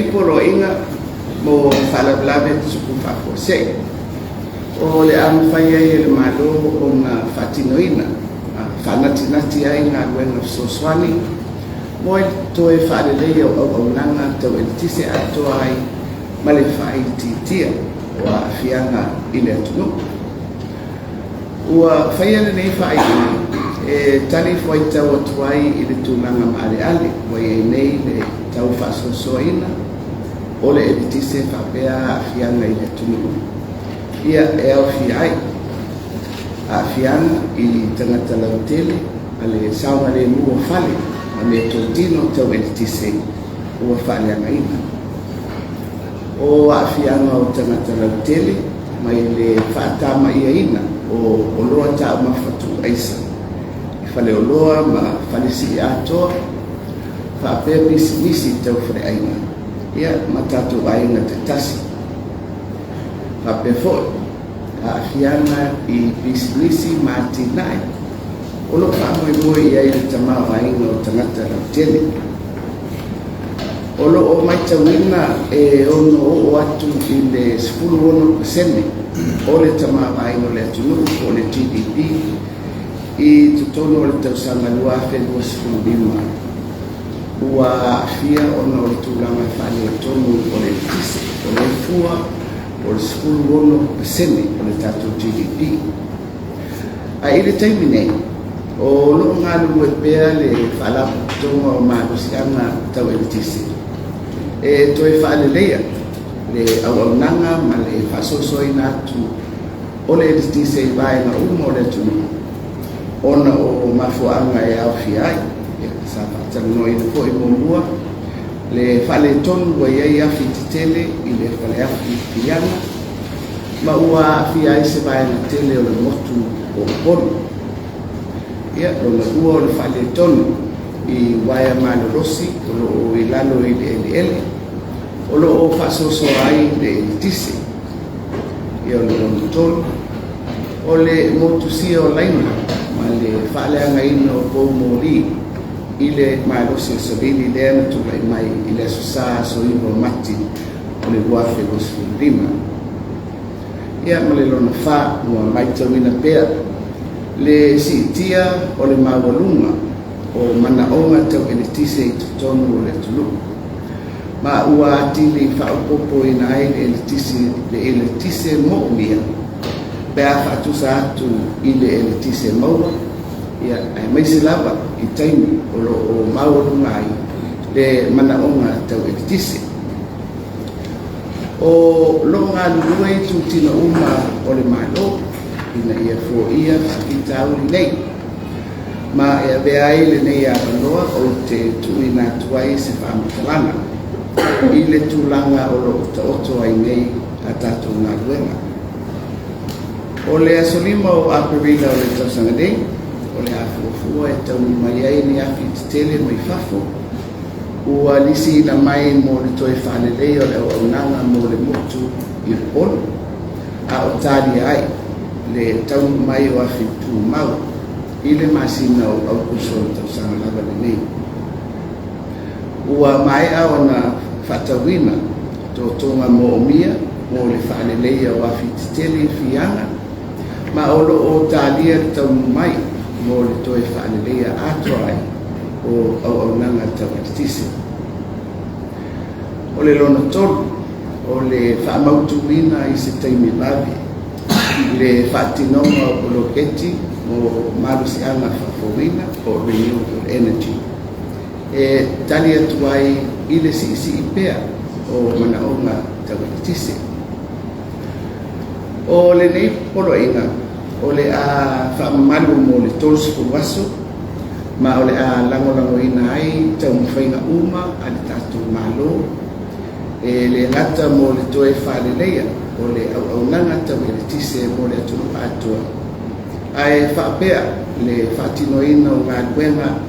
nei polo inga mo whalablave tuku whakose. O le amawhai ai le malo o ngā whatinoina, whanatinati ai ngā ruenga soswani, mo e toe whalelei au nanga tau e tise atoa ai ma le whai titia o a whianga i le atunu. Ua whaiale nei whai e tani whai tau atuai i le tūlanga maare ale, wai e nei le tau whasosoina o le e tise whapea a whianga i le atunu. Ia e au whiai a whianga i tangata lautele a le saunga le mua whale a me tōtino tau e tise ua whaleanga ina. O a whianga o tangata lautele mai le whaatama ia ina o loa tau mawhatu aisa. I whale o loa ma whale si atoa whapea nisi tau whare aina. Ia matatu aina te tasi. Whapea a whianga i bisinisi mātinai. O lo whamoe i ai le tamau aina o tangata lautele. O lo o mai tauina e ono o atu i le 10% o le tamau aina o le atunu o le GDP i tutono o le tausanga lua whenua 15. Ua whia ona o le tūlanga whane o tonu o le tise o le fua o le 10% o le tātou GDP. A i le taimi nei, o loo ngā lulu e pēr le whalapu tonga o mārusianga tau e le tise. E toi whaale leia, le auaunanga ma le whasosoina atu o le tise i vaenga umo o le tunu. Ona o mafuanga e au whiai, sa whatango i le po i mōmua, le whale tonu wa iei afi titele i le whale afi piana, ma ua afi ai se vaenga tele o le motu o ponu. Ia, rona ua o le whale tonu i waia malorosi, o lo i lalo i le ele, o lo o whasoso ai le tise. Ia o le rona tonu, o le motu sia o laina, ma le whale anga ino o pou mori, i le malosi so lili le ana tu mai i le susa so i mati o le wafe o sfundima. Ia ma le lona wha mua mai tauina pēr le si tia o le mawalunga o mana onga tau e le tise i tutonu o le tulu. Ma ua atili whaopopo ina ai le tise mo mia pēr whaatusa atu i le tise maua. Ia ai mai se lava i taimi o maurunga ai le manaonga tau e tise. O lo ngā lua i tūtina uma o le malo ina ia fo ia whakita auri nei. Ma ea bea ai le nei a loa o te tuina tuai se whaamatalana i le tūlanga o lo ta oto ai nei a tātou ngā luenga. O le asolima o Aperina o le tausanga nei, o le afuafua e tauni mai ai ni afi titele mai fafo ua lisi ina mai mo le toe whanelei o le auaunanga mo le motu i polo a o tali ai le tauni mai o afi tūmau i le masina o au kuso o tausanga lava le nei. Ua mai a o na whatawina tō tonga mo o mia mo le whanelei o afi titele fianga ma o lo o talia le tauni mai mo le toe whaanelea atoai o auaunanga tawatitise. O le lona tolu, o le whaamautuina i se taimi lavi, le whaatinonga o loketi mo marusianga whafowina o renewable energy. E tali atuai i le si ipea o manaonga tawatitise. O le nei polo inga, o le a whaamalu mo le tolsipu waso, ma o le a langolango ina ai tau mwhainga uma a le tātou malo, e le ngata mo le toe whaaleleia o le auaunanga tau e le tise mo le atunu atua. Ai whaapea le whaatinoina o ngā luenga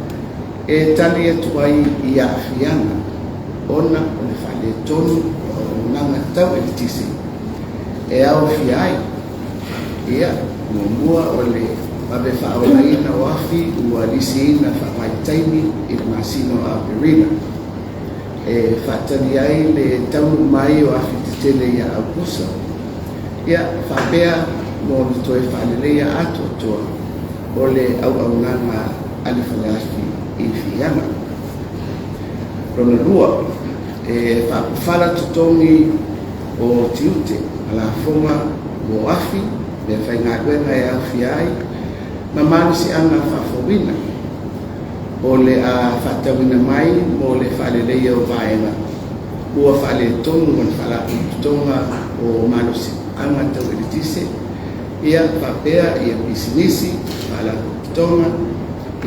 e tani atuai i a whianga, ona o le whaale tonu o auaunanga tau e le tise. E au whiai, ia, mua o le mabe whaonaina o afi ua lisi ina whaamaitaimi i le masino a Aperina. whaatani ai le taunu mai o awhititele ia Augusa. Ia whapea mo le toe whaalelea atoa o le au-aunanga alifaleafi I whianga. Rona rua, whapawhala tutongi o tiute, ala fonga o afi, me whaingakuenga awhi ai, ma manusi anga whafowina, o le a whatawina mai, mo le whaalelea o vaenga, ua whaale tonu man whalaku tutonga o manusi anga taueritise, ia whapea ia pisinisi, whalaku tutonga,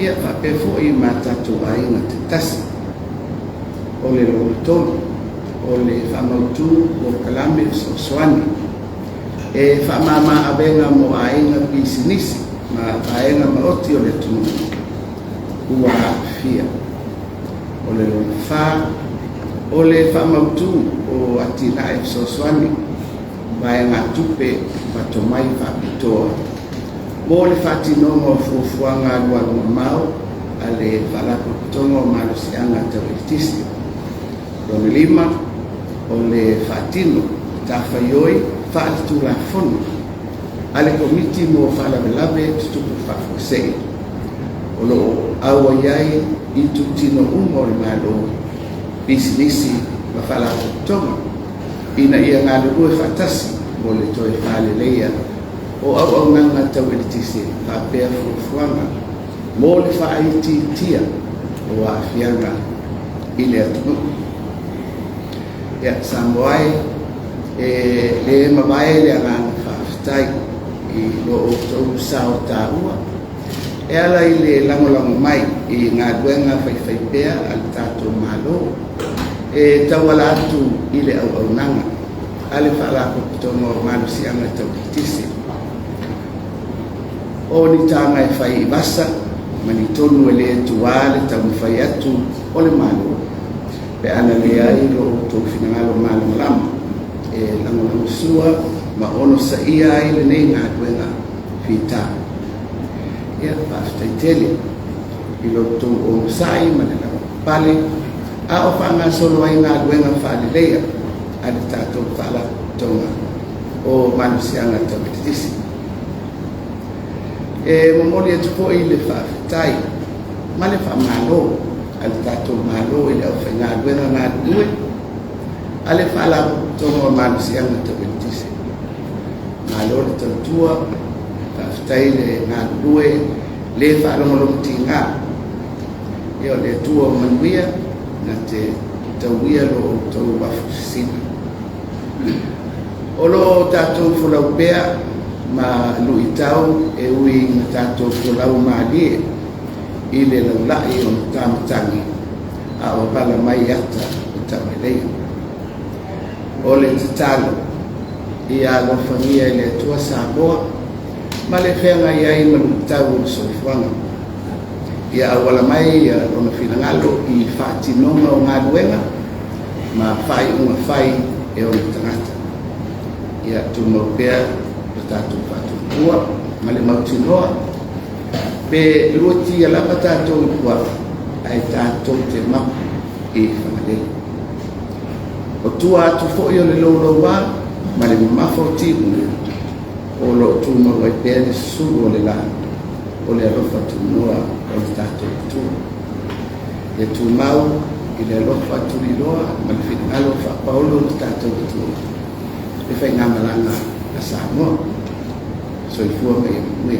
ia whapea fo I matatu ainga te tasi, o le lo tonu, o le whamautu o kalame o soani. Whamama abenga mo ainga pisinisi, ma ainga maoti o le tunu, ua fia. O le lo wha, o le whamautu o atina so soani, vaenga tupe patomai whapitoa. Mo le whatinonga o fuafuanga luanua mau, a le whalako pitonga o malusianga tawitisi. Rone lima, o le whatino, tawhaioi, whaatu la fono. Ale komiti mo whalawelawe tutupu whafosei. O lo awa iai I tutino umo le malo bisinisi wa whalako pitonga. Ina ia ngālu rue whatasi mo le toe whaleleia o au nanga tawelitisi whapea fuafuanga mo le whaiti tia o awhianga I le atunu. Ia Samoai le mawai le anganga whaftai I lo o tau sao tāua. E ala I le langolango mai I ngā duenga whaiwhaipea al tātou malo. Tawala atu I le au nanga. Ale whalako pitonga o manusianga tawitisi. O ni tanga e whai I basa, mani tonu le tuale tau whai atu o le malo. Pe ana le ai lo tau whinangalo malo malama. Langolango sua, ma ono sa ia ai le nei ngā duenga whita. Ia pāwhtai tele, I lo tau o musai, ma le lango pale, a o whanga solo ai ngā duenga whaalelea, a le tātou whala tonga o manusianga tawitisi. Momoli atu po I le whawhitai, ma le whamalo, a le tātou malo I le au whainga duenga ngā due, a le whala tonga o manusianga tawitisi. Malo le tautua, whawhitai le ngā due, le whalongolong ti ngā. Eo le tua o manuia, na te tauia lo o tau wafusina. O lo tātou whulau bea, ma lui tau e ui na tātou whulau maalie, I le laulai o tāmatangi, a o bala mai ata o tawelea. O le tatalo, I a lofangia I le tua Samoa, ma le whenga I ai manu tau o soifuanga. Ia awala mai o na whinangalo I whaatinonga o ngā duenga, ma whai unga whai e o na tangata. Ia tūmau pēr o tātou whātua, ma le mautinoa, pe luoti a lapa tātou I kua, ai tātou te mapu I whangalele. O tua atu fōi o le lolo wā, ma le mafo tīmune, o lo tūmau ai pēr suru o le lana, o le alofa tūnoa o le tātou tua. E tūmau I le alofa tūriloa, ma le whinangalo whapaolo le tātou tua. E whai ngā malanga a Samoa, so I fua mai mui.